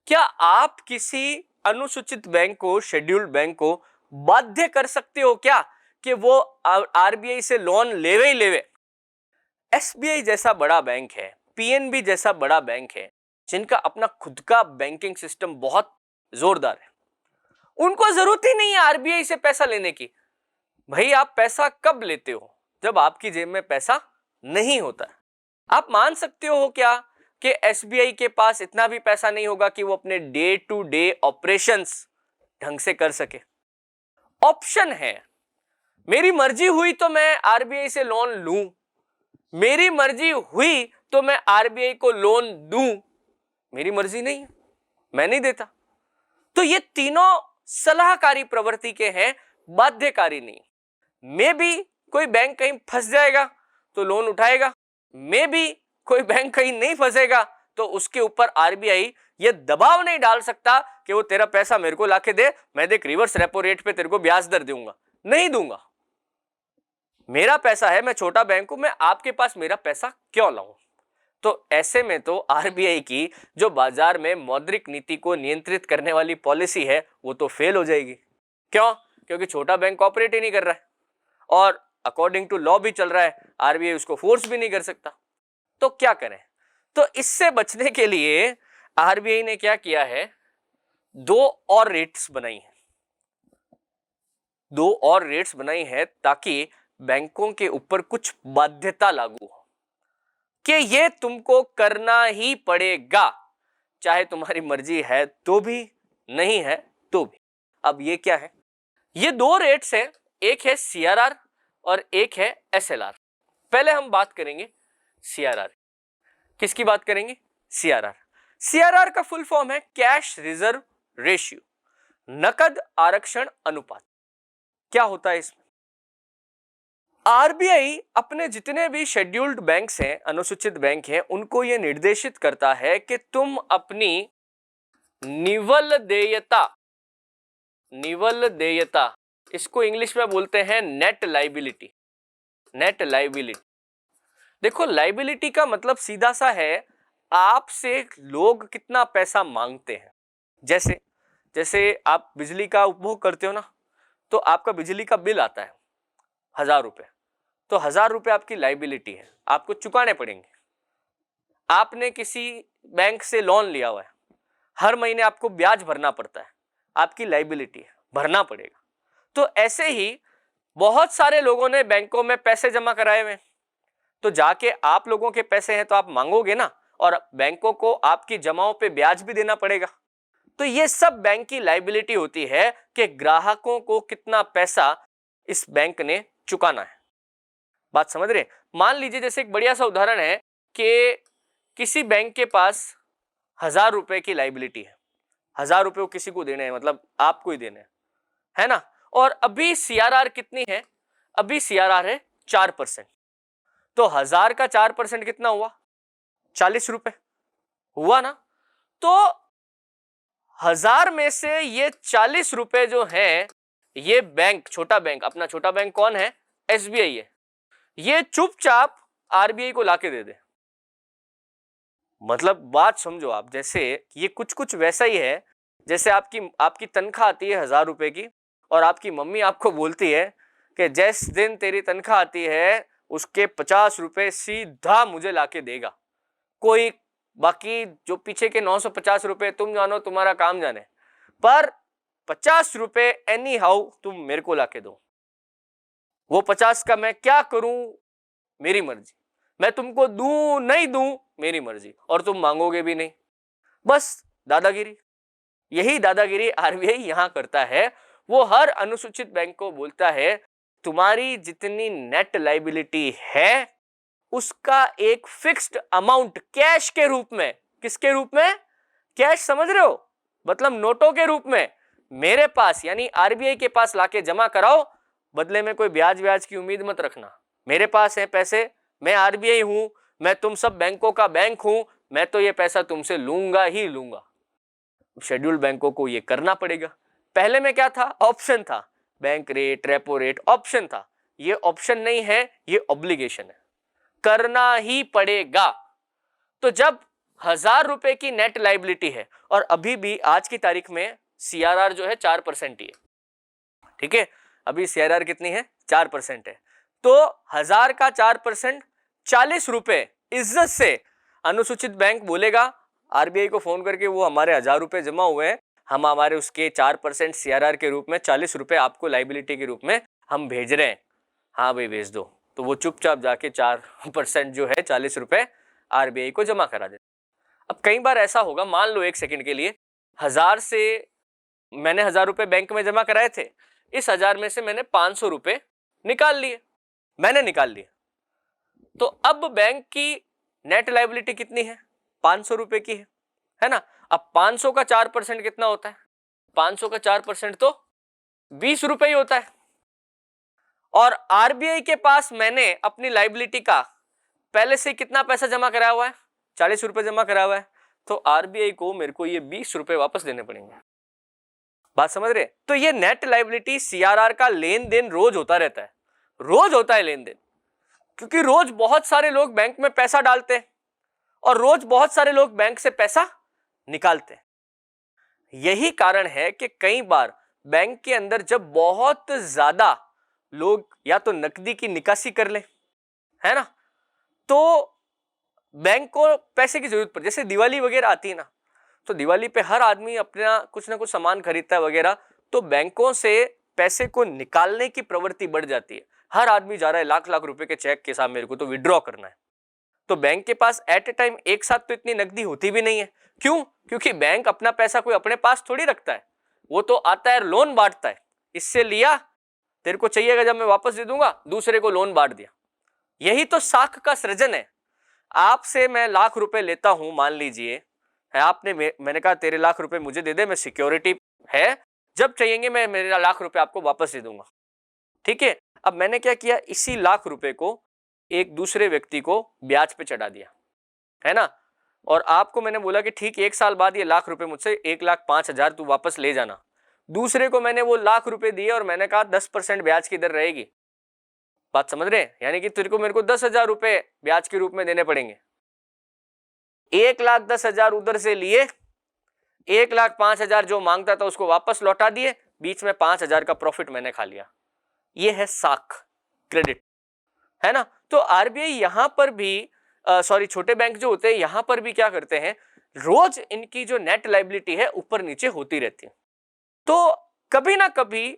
क्या आप किसी अनुसूचित बैंक को, शेड्यूल्ड बैंक को बाध्य कर सकते हो क्या कि वो आरबीआई से लोन लेवे ही लेवे? एसबीआई जैसा बड़ा बैंक है, पीएनबी जैसा बड़ा बैंक है, जिनका अपना खुद का बैंकिंग सिस्टम बहुत जोरदार है, उनको जरूरत ही नहीं है आरबीआई से पैसा लेने की। भाई आप पैसा कब लेते हो? जब आपकी जेब में पैसा नहीं होता है। आप मान सकते हो क्या कि एसबीआई के पास इतना भी पैसा नहीं होगा कि वो अपने डे टू डे ऑपरेशंस ढंग से कर सके? ऑप्शन है, मेरी मर्जी हुई तो मैं आरबीआई से लोन लूं, मेरी मर्जी हुई तो मैं आरबीआई को लोन दूं, मेरी मर्जी नहीं है, मैं नहीं देता। तो ये तीनों सलाहकारी प्रवृत्ति के हैं, बाध्यकारी नहीं। मे बी कोई बैंक कहीं फंस जाएगा तो लोन उठाएगा, मे बी कोई बैंक कहीं नहीं फंसेगा तो उसके ऊपर आरबीआई ये दबाव नहीं डाल सकता कि वो तेरा पैसा मेरे को लाके दे, मैं देख रिवर्स रेपो रेट पे तेरे को ब्याज दर दूंगा, नहीं दूंगा। मेरा पैसा है, मैं छोटा बैंक हूं, मैं आपके पास मेरा पैसा क्यों लाऊं? तो ऐसे में तो आरबीआई की जो बाजार में मौद्रिक नीति को नियंत्रित करने वाली पॉलिसी है वो तो फेल हो जाएगी। क्यों? क्योंकि छोटा बैंक ऑपरेट ही नहीं कर रहा है और अकॉर्डिंग टू लॉ भी चल रहा है, आरबीआई उसको फोर्स भी नहीं कर सकता। तो क्या करें? तो इससे बचने के लिए आरबीआई ने क्या किया है, दो और रेट्स बनाई है, दो और रेट्स बनाई है ताकि बैंकों के ऊपर कुछ बाध्यता लागू हो कि ये तुमको करना ही पड़ेगा, चाहे तुम्हारी मर्जी है तो भी, नहीं है तो भी। अब ये क्या है? ये दो रेट्स हैं, एक है सीआरआर और एक है एसएलआर। पहले हम बात करेंगे सीआरआर। किसकी बात करेंगे? सीआरआर। सीआरआर का फुल फॉर्म है कैश रिजर्व रेशियो, नकद आरक्षण अनुपात। क्या होता है इसमें? आरबीआई अपने जितने भी शेड्यूल्ड बैंक्स हैं, अनुसूचित बैंक हैं, उनको यह निर्देशित करता है कि तुम अपनी निवल देयता, निवल देयता, इसको इंग्लिश में बोलते हैं नेट लाइबिलिटी, नेट लाइबिलिटी। देखो लाइबिलिटी का मतलब सीधा सा है, आपसे लोग कितना पैसा मांगते हैं। जैसे जैसे आप बिजली का उपभोग करते हो ना, तो आपका बिजली का बिल आता है 1000 रुपए, तो 1000 रुपए आपकी लाइबिलिटी है, आपको चुकाने पड़ेंगे। आपने किसी बैंक से लोन लिया हुआ है, हर महीने आपको ब्याज भरना पड़ता है, आपकी लाइबिलिटी है, भरना पड़ेगा। तो ऐसे ही बहुत सारे लोगों ने बैंकों में पैसे जमा कराए हुए, तो जाके आप लोगों के पैसे हैं तो आप मांगोगे ना, और बैंकों को आपकी जमाओं पे ब्याज भी देना पड़ेगा। तो ये सब बैंक की लाइबिलिटी होती है कि ग्राहकों को कितना पैसा इस बैंक ने चुकाना है। बात समझ रहे? मान लीजिए जैसे एक बढ़िया सा उदाहरण है कि किसी बैंक के पास 1000 रुपए की लाइबिलिटी है, 1000 रुपए किसी को देने हैं, मतलब आपको ही देने हैं, है ना? और अभी सीआरआर कितनी है? अभी सीआरआर है 4%, तो 1000 का 4% कितना हुआ? 40 रुपए हुआ ना? तो 1000 में से ये 40 रुपए जो है, ये बैंक, छोटा बैंक, अपना छोटा बैंक कौन है? एसबीआई है, ये चुपचाप आरबीआई को लाके दे दे। मतलब बात समझो आप, जैसे ये कुछ कुछ वैसा ही है जैसे आपकी तनख्वाह आती है 1000 रुपए की, और आपकी मम्मी आपको बोलती है कि जिस दिन तेरी तनख्वाह आती है उसके 50 रुपए सीधा मुझे लाके देगा, कोई बाकी जो पीछे के 950 रुपए तुम जानो, तुम्हारा काम जाने, पर 50 रुपए एनी हाउ तुम मेरे को लाके दो। वो 50 का मैं क्या करूं, मेरी मर्जी, मैं तुमको दूं नहीं दूं मेरी मर्जी, और तुम मांगोगे भी नहीं, बस दादागिरी। यही दादागिरी आरबीआई यहां करता है। वो हर अनुसूचित बैंक को बोलता है तुम्हारी जितनी नेट लाइबिलिटी है उसका एक फिक्स्ड अमाउंट कैश के रूप में, किसके रूप में? कैश, समझ रहे हो? मतलब नोटों के रूप में मेरे पास यानी आरबीआई के पास लाके जमा कराओ, बदले में कोई ब्याज की उम्मीद मत रखना। मेरे पास है पैसे, मैं आरबीआई हूं, मैं तुम सब बैंकों का बैंक हूं, मैं तो ये पैसा तुमसे लूंगा ही लूंगा। शेड्यूल्ड बैंकों को ये करना पड़ेगा। पहले में क्या था? ऑप्शन था, bank rate, repo rate option था। ये ऑप्शन नहीं है, ये ऑब्लिगेशन है, करना ही पड़ेगा। तो जब 1000 रुपए की नेट लाइबिलिटी है और अभी भी आज की तारीख में सीआरआर जो है 4% ही है, ठीक है, अभी सीआरआर कितनी है? 4% है। तो 1000 का 4% 40 रुपए इज्जत से अनुसूचित बैंक बोलेगा आरबीआई को फोन करके, वो हमारे 1000 रुपए जमा हुए हैं, हम हमारे उसके 4% सीआरआर के रूप में 40 रुपए आपको लाइबिलिटी के रूप में हम भेज रहे हैं, हाँ भाई भेज दो। तो वो चुपचाप जाके 4% जो है 40 रुपए आरबीआई को जमा करा देते। अब कई बार ऐसा होगा, मान लो एक सेकंड के लिए 1000 से मैंने 1000 रुपए बैंक में जमा कराए थे, इस 1000 में से मैंने 500 रुपए निकाल लिए, मैंने निकाल लिए। तो अब बैंक की नेट लायबिलिटी कितनी है? 500 रुपए की है ना। अब 500 का 4% कितना होता है? 500 का 4% तो 20 रुपए ही होता है। और आरबीआई के पास मैंने अपनी लायबिलिटी का पहले से कितना पैसा जमा कराया हुआ है? 40 रुपए जमा कराया हुआ है। तो आरबीआई को मेरे को ये 20 रुपए वापस देने पड़ेंगे। बात समझ रहे? तो ये नेट लायबिलिटी सीआरआर का लेन देन रोज होता रहता है, रोज होता है लेन देन, क्योंकि रोज बहुत सारे लोग बैंक में पैसा डालते हैं और रोज बहुत सारे लोग बैंक से पैसा निकालते हैं। यही कारण है कि कई बार बैंक के अंदर जब बहुत ज्यादा लोग या तो नकदी की निकासी कर ले, है ना, तो बैंक को पैसे की जरूरत पड़ती है। जैसे दिवाली वगैरह आती है ना, तो दिवाली पे हर आदमी अपना कुछ ना कुछ सामान खरीदता है वगैरह, तो बैंकों से पैसे को निकालने की प्रवृत्ति बढ़ जाती है। हर आदमी जा रहा है लाख लाख रुपए के चेक के साथ, मेरे को तो विड्रॉ करना है। तो बैंक के पास एट ए टाइम एक साथ तो इतनी नकदी होती भी नहीं है। क्यों? क्योंकि बैंक अपना पैसा कोई अपने पास थोड़ी रखता है, वो तो आता है लोन बांटता है। इससे लिया, तेरे को चाहिएगा जब मैं वापस दे दूंगा, दूसरे को लोन बांट दिया। यही तो साख का सृजन है। आपसे मैं लाख रुपए लेता हूं, मान लीजिए है, आपने मैंने कहा तेरे लाख रुपए मुझे दे दे, मैं सिक्योरिटी है, जब चाहिएंगे मैं मेरे लाख रुपए आपको वापस दे दूंगा, ठीक है। अब मैंने क्या किया, इसी लाख रुपए को एक दूसरे व्यक्ति को ब्याज पे चढ़ा दिया, है ना। और आपको मैंने बोला कि ठीक 1 साल बाद ये लाख रुपए मुझसे 1,05,000 तू वापस ले जाना। दूसरे को मैंने वो लाख रुपए दिए और मैंने कहा 10% ब्याज की दर रहेगी। बात समझ रहे हैं? यानी कि तेरे को मेरे को 10,000 रुपए ब्याज के रूप में देने पड़ेंगे। 1,10,000 उधर से लिए, 1,05,000 जो मांगता था उसको वापस लौटा दिए, बीच में 5,000 का प्रॉफिट मैंने खा लिया। ये है साख, क्रेडिट, है ना। तो आरबीआई यहां पर भी छोटे बैंक जो होते हैं यहां पर भी क्या करते हैं, रोज इनकी जो नेट लायबिलिटी है ऊपर नीचे होती रहती है। तो कभी ना कभी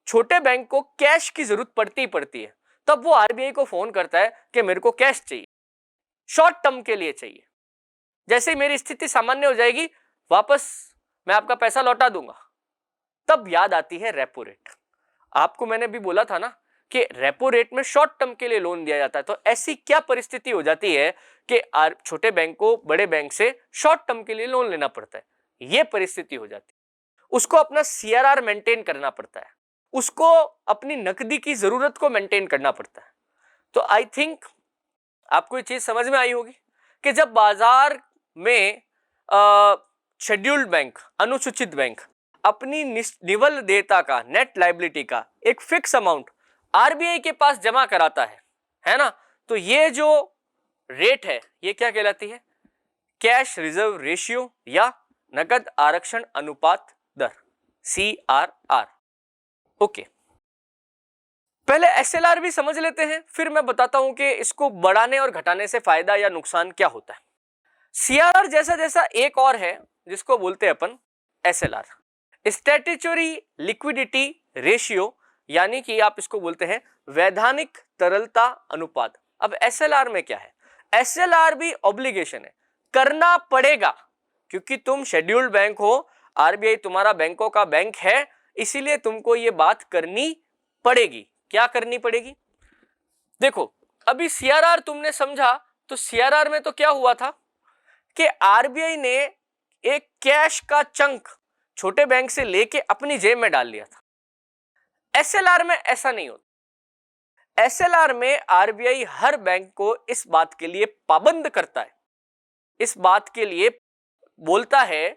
छोटे बैंक को कैश की जरूरत पड़ती है, तब वो आरबीआई को फोन करता है कि मेरे को कैश चाहिए, शॉर्ट टर्म के लिए चाहिए। जैसे ही मेरी स्थिति सामान्य हो जाएगी, वापस मैं आपका पैसा लौटा दूंगा। तब याद आती है रेपो रेट। आपको मैंने भी बोला था ना कि रेपो रेट में शॉर्ट टर्म के लिए लोन दिया जाता है। तो ऐसी क्या परिस्थिति हो जाती है कि छोटे बैंक को बड़े बैंक से शॉर्ट टर्म के लिए लोन लेना पड़ता है? यह परिस्थिति हो जाती है। उसको अपना सीआरआर मेंटेन करना पड़ता है, उसको अपनी नकदी की जरूरत को मेंटेन करना पड़ता है। तो आई थिंक आपको ये चीज समझ में आई होगी कि जब बाजार में शेड्यूल्ड बैंक, अनुसूचित बैंक अपनी निवल देयता का, नेट लायबिलिटी का एक फिक्स अमाउंट आरबीआई के पास जमा कराता है ना, तो ये जो रेट है ये क्या कहलाती है? कैश रिजर्व रेशियो या नकद आरक्षण अनुपात दर, CRR। ओके, पहले SLR भी समझ लेते हैं, फिर मैं बताता हूं कि इसको बढ़ाने और घटाने से फायदा या नुकसान क्या होता है। CRR जैसा जैसा एक और है जिसको बोलते हैं अपन SLR, स्टैट्यूटरी लिक्विडिटी रेशियो, यानी कि आप इसको बोलते हैं वैधानिक तरलता अनुपात। अब SLR में क्या है? SLR भी ऑब्लिगेशन है, करना पड़ेगा, क्योंकि तुम शेड्यूल्ड बैंक हो, आरबीआई तुम्हारा बैंकों का बैंक है, इसीलिए तुमको ये बात करनी पड़ेगी। क्या करनी पड़ेगी? देखो, अभी CRR तुमने समझा, तो CRR में तो क्या हुआ था कि आरबीआई ने एक कैश का चंक छोटे बैंक से लेके अपनी जेब में डाल लिया था। एसएलआर में ऐसा नहीं होता। एसएलआर में आरबीआई हर बैंक को इस बात के लिए पाबंद करता है, इस बात के लिए बोलता है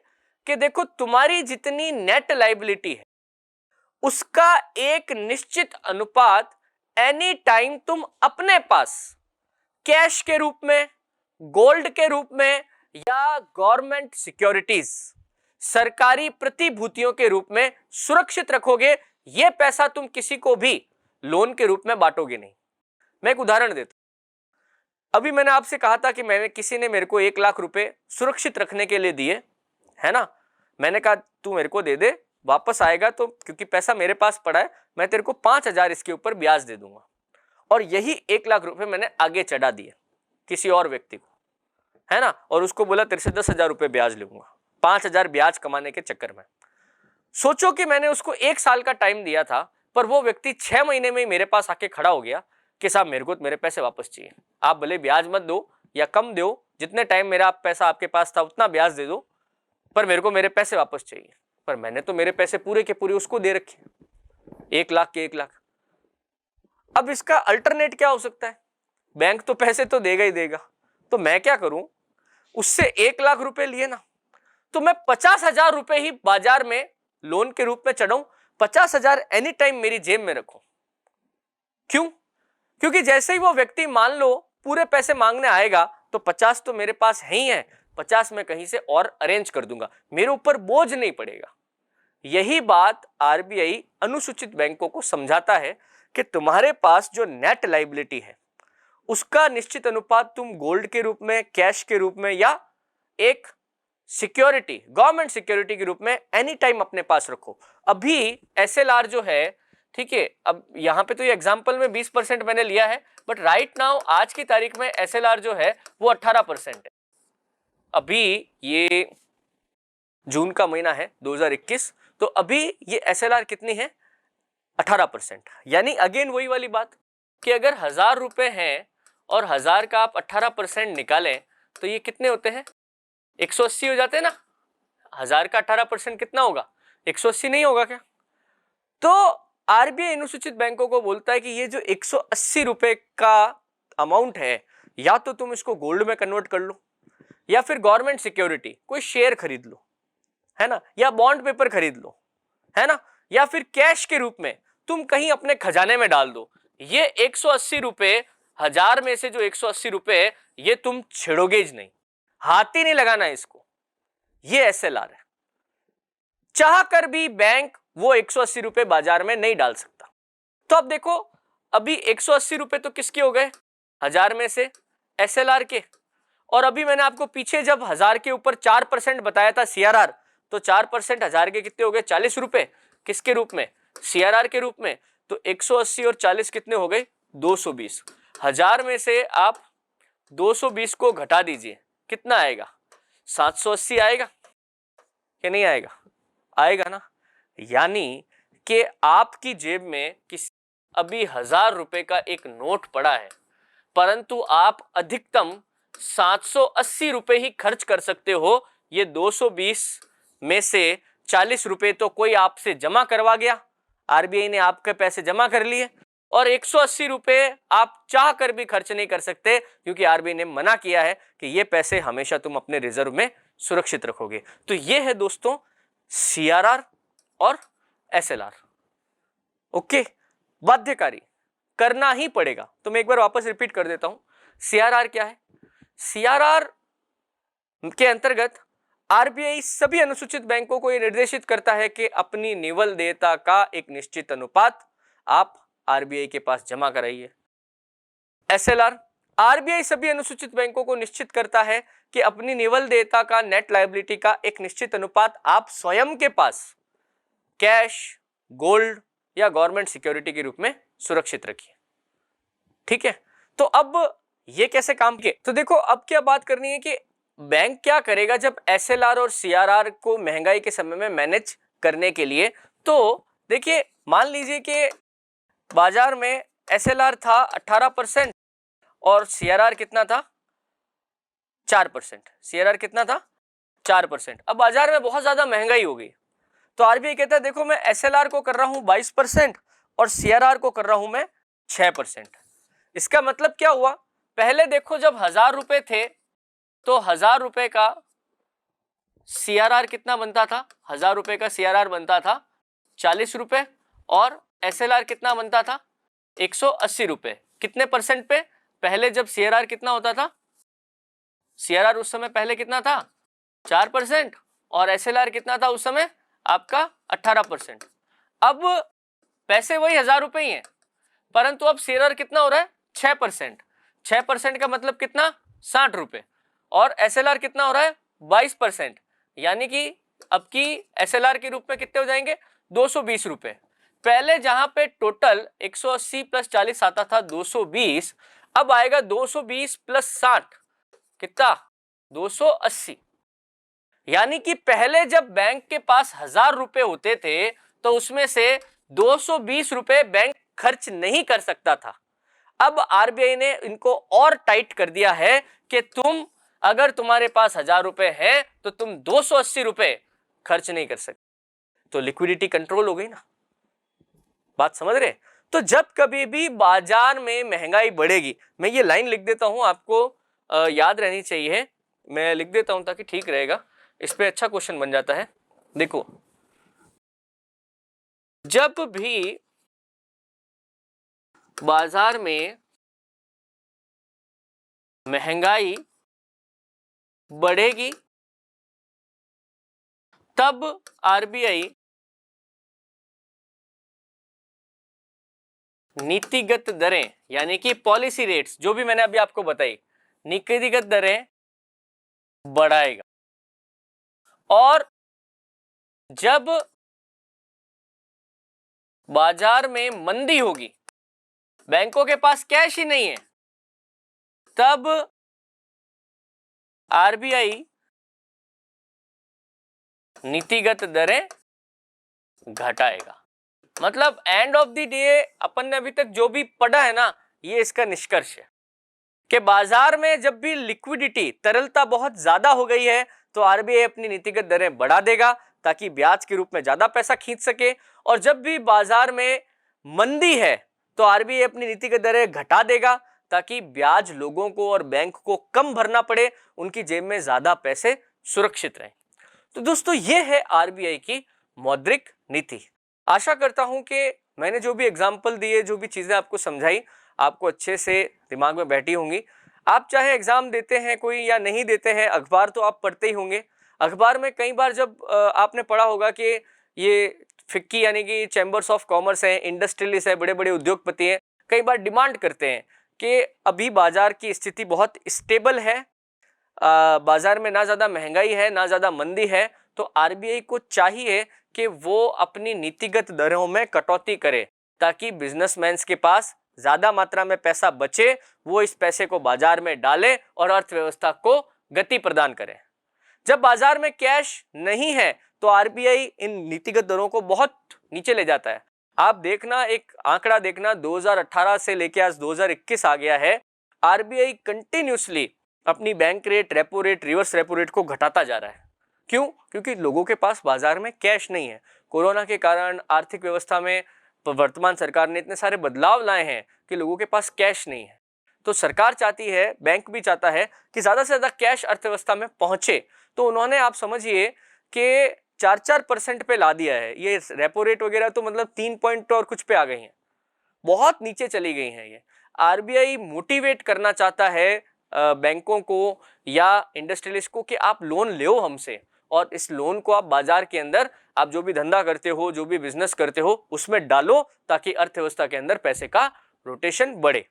कि देखो तुम्हारी जितनी नेट लायबिलिटी है उसका एक निश्चित अनुपात एनी टाइम तुम अपने पास कैश के रूप में, गोल्ड के रूप में या गवर्नमेंट सिक्योरिटीज, सरकारी प्रतिभूतियों के रूप में सुरक्षित रखोगे। यह पैसा तुम किसी को भी लोन के रूप में बांटोगे नहीं। मैं एक उदाहरण देता हूं। अभी मैंने आपसे कहा था कि किसी ने मेरे को 1 लाख रुपए सुरक्षित रखने के लिए दिए, है ना। मैंने कहा तू मेरे को दे दे, वापस आएगा तो क्योंकि पैसा मेरे पास पड़ा है मैं तेरे को 5,000 इसके ऊपर ब्याज दे दूंगा। और यही 1 लाख रुपए मैंने आगे चढ़ा दिए किसी और व्यक्ति को, है ना, और उसको बोला तेरे से 10,000 रुपए ब्याज लूंगा, 5,000 ब्याज कमाने के चक्कर में। सोचो कि मैंने उसको 1 साल का टाइम दिया था, पर वो व्यक्ति 6 महीने में ही मेरे पास आके खड़ा हो गया कि साहब मेरे को मेरे पैसे वापस चाहिए, आप भले ब्याज मत दो या कम दो, जितने टाइम मेरा पैसा आपके पास था उतना ब्याज दे दो, पर मेरे को मेरे पैसे वापस चाहिए। पर मैंने तो मेरे पैसे पूरे के पूरे उसको दे रखे, 1 लाख के 1 लाख। अब इसका अल्टरनेट क्या हो सकता है? बैंक तो पैसे तो देगा ही देगा, तो मैं क्या करूं, उससे 1 लाख रुपए लिए ना, तो मैं 50,000 रुपए ही बाजार में लोन के रूप में चढ़ाऊं, 50,000 एनी टाइम मेरी जेब में रखूं। क्यों? क्योंकि जैसे ही वो व्यक्ति मान लो पूरे पैसे मांगने आएगा तो 50 तो मेरे पास है ही है, 50 मैं कहीं से और अरेंज कर दूंगा, मेरे ऊपर बोझ नहीं पड़ेगा। यही बात आरबीआई अनुसूचित बैंकों को समझाता है कि तुम्हारे पास जो नेट लायबिलिटी है उसका निश्चित अनुपात तुम गोल्ड के रूप में, कैश के रूप में या एक सिक्योरिटी, गवर्नमेंट सिक्योरिटी के रूप में एनी टाइम अपने पास रखो। अभी एसएलआर जो है, ठीक है, अब यहां पे तो ये एग्जांपल में 20% मैंने लिया है, बट राइट नाउ आज की तारीख में एसएलआर जो है वो 18% है। अभी ये जून का महीना है 2021, तो अभी ये एसएलआर कितनी है? 18%। यानी अगेन वही वाली बात कि अगर 1,000 रुपए हैं और 1,000 का आप 18% निकालें तो ये कितने होते हैं? 180 हो जाते हैं ना। 1,000 का 18% कितना होगा? 180 नहीं होगा क्या? तो आरबीआई अनुसूचित बैंकों को बोलता है कि ये जो 180 रुपए का अमाउंट है, या तो तुम इसको गोल्ड में कन्वर्ट कर लो या फिर गवर्नमेंट सिक्योरिटी कोई शेयर खरीद लो, है ना, या बॉन्ड पेपर खरीद लो, है ना, या फिर कैश के रूप में तुम कहीं अपने खजाने में डाल दो। ये 180 रुपए, 1,000 में से जो 180 रुपए ये तुम छेड़ोगे ही नहीं, हाथ ही नहीं लगाना है इसको। ये एसएलआर है। चाह कर भी बैंक वो 180 रुपए बाजार में नहीं डाल सकता। तो अब देखो, अभी 180 रुपए तो किसके हो गए? 1,000 में से एसएलआर के। और अभी मैंने आपको पीछे जब 1,000 के ऊपर 4% बताया था सीआरआर, तो 4% 1,000 के कितने हो गए? 40 रुपए। किसके रूप में? सीआरआर के रूप में। तो 180 और 40 कितने हो गए? 220। 1,000 में से आप 220 को घटा दीजिए, कितना आएगा? 780 आएगा कि नहीं आएगा? आएगा ना। यानी कि आपकी जेब में किसी अभी 1,000 रुपए का एक नोट पड़ा है, परंतु आप अधिकतम 780 रुपए ही खर्च कर सकते हो। ये 220 में से 40 रुपए तो कोई आपसे जमा करवा गया, आरबीआई ने आपके पैसे जमा कर लिए, और 180 रुपए आप चाह कर भी खर्च नहीं कर सकते क्योंकि आरबीआई ने मना किया है कि ये पैसे हमेशा तुम अपने रिजर्व में सुरक्षित रखोगे। तो ये है दोस्तों सीआरआर और एसएलआर। ओके, बाध्यकारी करना ही पड़ेगा। तो मैं एक बार वापस रिपीट कर देता हूं। सीआरआर क्या है? सीआरआर के अंतर्गत आरबीआई सभी अनुसूचित बैंकों को यह निर्देशित करता है कि अपनी निवल देयता का एक निश्चित अनुपात आप आरबीआई के पास जमा कराइए। एसएलआर, आरबीआई सभी अनुसूचित बैंकों को निश्चित करता है कि अपनी निवल देयता का, नेट लायबिलिटी का एक निश्चित अनुपात आप स्वयं के पास कैश, गोल्ड या गवर्नमेंट सिक्योरिटी के रूप में सुरक्षित रखिए। ठीक है, तो अब ये कैसे काम किए? तो देखो, अब क्या बात करनी है कि बैंक क्या करेगा जब एसएलआर और सीआरआर को महंगाई के समय में मैनेज करने के लिए। तो देखिए, मान लीजिए कि बाजार में एसएलआर था 18% और सीआरआर कितना था? 4%। सीआरआर कितना था? 4%। अब बाजार में बहुत ज्यादा महंगाई हो गई, तो आरबीआई कहता है देखो मैं एसएलआर को कर रहा हूं 22% और सीआरआर को कर रहा हूं मैं 6%। इसका मतलब क्या हुआ, पहले देखो जब 1000 रुपए थे तो 1000 रुपए का सीआरआर कितना बनता था, 1000 रुपए का सीआरआर बनता था 40 रुपए और एसएलआर कितना बनता था 180 रुपए। कितने परसेंट पे, पहले जब सीआरआर कितना होता था, सीआरआर उस समय पहले कितना था 4% और एसएलआर कितना था उस समय आपका 18%। अब पैसे वही 1000 रुपए ही हैं, परंतु अब सीआरआर कितना हो रहा है 6%। 6% का मतलब कितना 60 रुपए और एसएलआर कितना हो रहा है 22%, यानी कि अब की एसएलआर के रूप में कितने हो जाएंगे 220 रुपए। पहले जहां पे टोटल 180 प्लस 40 आता था 220, अब आएगा 220 प्लस 60 कितना 280। यानी कि पहले जब बैंक के पास 1000 रुपए होते थे तो उसमें से 220 रुपए बैंक खर्च नहीं कर सकता था। अब आरबीआई ने इनको और टाइट कर दिया है कि तुम अगर तुम्हारे पास 1000 रुपए है तो तुम 280 रुपए खर्च नहीं कर सकते। तो लिक्विडिटी कंट्रोल हो गई ना, बात समझ रहे। तो जब कभी भी बाजार में महंगाई बढ़ेगी, मैं ये लाइन लिख देता हूं, आपको याद रहनी चाहिए, मैं लिख देता हूं ताकि ठीक रहेगा, इस पे अच्छा क्वेश्चन बन जाता है। देखो जब भी बाजार में महंगाई बढ़ेगी तब आरबीआई नीतिगत दरें यानी कि पॉलिसी रेट्स, जो भी मैंने अभी आपको बताई, नीतिगत दरें बढ़ाएगा। और जब बाजार में मंदी होगी, बैंकों के पास कैश ही नहीं है, तब आरबीआई नीतिगत दरें घटाएगा। मतलब एंड ऑफ द डे अपन ने अभी तक जो भी पढ़ा है ना, ये इसका निष्कर्ष है कि बाजार में जब भी लिक्विडिटी तरलता बहुत ज्यादा हो गई है तो आरबीआई अपनी नीतिगत दरें बढ़ा देगा ताकि ब्याज के रूप में ज्यादा पैसा खींच सके। और जब भी बाजार में मंदी है तो आरबीआई अपनी नीतिगत दरें घटा देगा ताकि ब्याज लोगों को और बैंक को कम भरना पड़े, उनकी जेब में ज्यादा पैसे सुरक्षित रहें। तो दोस्तों ये है आरबीआई की मौद्रिक नीति। आशा करता हूं कि मैंने जो भी एग्जाम्पल दिए, जो भी चीजें आपको समझाई, आपको अच्छे से दिमाग में बैठी होंगी। आप चाहे एग्जाम देते हैं कोई या नहीं देते हैं, अखबार तो आप पढ़ते ही होंगे। अखबार में कई बार जब आपने पढ़ा होगा कि ये फिक्की यानी कि चैम्बर्स ऑफ कॉमर्स हैं, इंडस्ट्रियलिस्ट है, बड़े बड़े उद्योगपति हैं, कई बार डिमांड करते हैं कि अभी बाजार की स्थिति बहुत स्टेबल है, बाजार में ना ज़्यादा महंगाई है ना ज़्यादा मंदी है, तो आरबीआई को चाहिए कि वो अपनी नीतिगत दरों में कटौती करे ताकि बिजनेसमैन्स के पास ज़्यादा मात्रा में पैसा बचे, वो इस पैसे को बाजार में डाले और अर्थव्यवस्था को गति प्रदान करें। जब बाजार में कैश नहीं है तो आरबीआई इन नीतिगत दरों को बहुत नीचे ले जाता है। आप देखना, एक आंकड़ा देखना, 2018 से लेकर आज 2021 आ गया है, आरबीआई कंटिन्यूसली अपनी bank rate, repo rate, reverse repo rate को घटाता जा रहा है। क्यों? क्योंकि लोगों के पास बाजार में कैश नहीं है। कोरोना के कारण आर्थिक व्यवस्था में वर्तमान सरकार ने इतने सारे बदलाव लाए हैं कि लोगों के पास कैश नहीं है। तो सरकार चाहती है, बैंक भी चाहता है कि ज़्यादा से ज़्यादा कैश अर्थव्यवस्था में पहुंचे। तो उन्होंने, आप समझिए कि 4% पे ला दिया है। ये रेपो रेट वगैरह तो मतलब 3 पॉइंट और कुछ पे आ गई हैं, बहुत नीचे चली गई हैं। ये आरबीआई मोटिवेट करना चाहता है बैंकों को या इंडस्ट्रियलिस्ट को कि आप लोन लो हमसे, और इस लोन को आप बाजार के अंदर, आप जो भी धंधा करते हो, जो भी बिजनेस करते हो, उसमें डालो ताकि अर्थव्यवस्था के अंदर पैसे का रोटेशन बढ़े।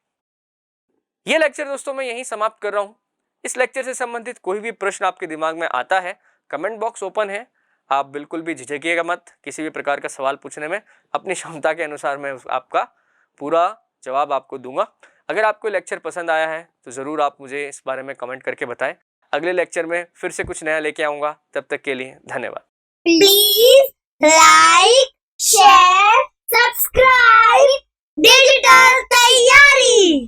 ये लेक्चर दोस्तों मैं यहीं समाप्त कर रहा हूं। इस लेक्चर से संबंधित कोई भी प्रश्न आपके दिमाग में आता है, कमेंट बॉक्स ओपन है, आप बिल्कुल भी झिझकिएगा मत किसी भी प्रकार का सवाल पूछने में। अपनी क्षमता के अनुसार मैं आपका पूरा जवाब आपको दूंगा। अगर आपको लेक्चर पसंद आया है तो ज़रूर आप मुझे इस बारे में कमेंट करके बताएं। अगले लेक्चर में फिर से कुछ नया लेके आऊँगा। तब तक के लिए धन्यवाद। Please like, share, subscribe digital तैयारी।